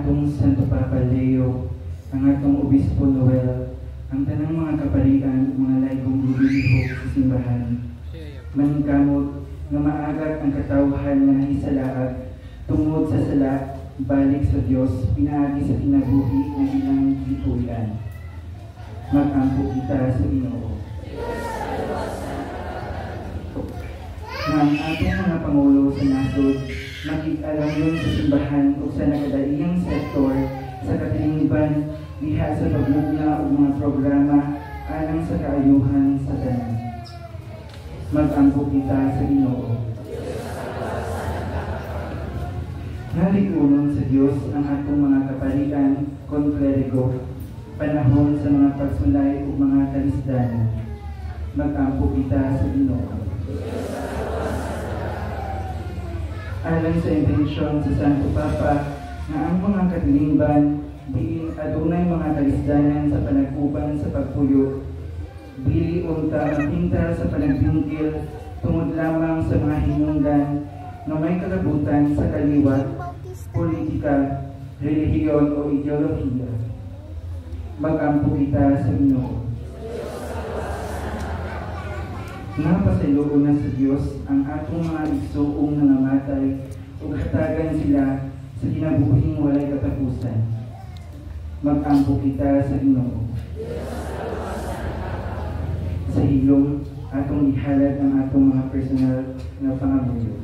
Atong Santo Papa Leo, ang atong Obispo Noel, ang tanang mga kaparian, mga laigong bibihok sa simbahan. Maningkamot nga maagak ang katawhan nga nahisalaag tungod sa sala, balik sa Dios, pinaagi sa kinabuhi ng ilang gituyan. Mag-ampo kita sa Ginoo. Nga ang ating mga pangulo sa nasod, makik-alamyon sa simbahan o sa nakadaiyang sektor sa katilingban diha sa pagbugna o mga programa alang sa kaayuhan sa tanan. Mag-ampo kita sa Ginoo. Nalikunon sa Dios ang atong mga kaparian kon kleriko, panahon sa mga pagsulay o mga talisdanan. Mag-ampo kita sa Ginoo. Alang sa intensyon sa Santo Papa nga ang mga katilingban diin adunay mga talisdanan sa panagkuban sa pagpuyo, dili unta ang pinta sa panagbingkil tungod lamang sa mga hinungdan na may kalabutan sa kaliwat, politika, relihiyon o ideolohiya. Mag-ampo kita sa Ginoo. Nga pasiluon na sa Diyos ang atong mga igsoong nangamatay ug hatagan sila sa kinabuhing walay katapusan. Mag-ampo kita sa Ginoo. Sa hilom, atong ihalad ang atong mga personal na pangabuyo.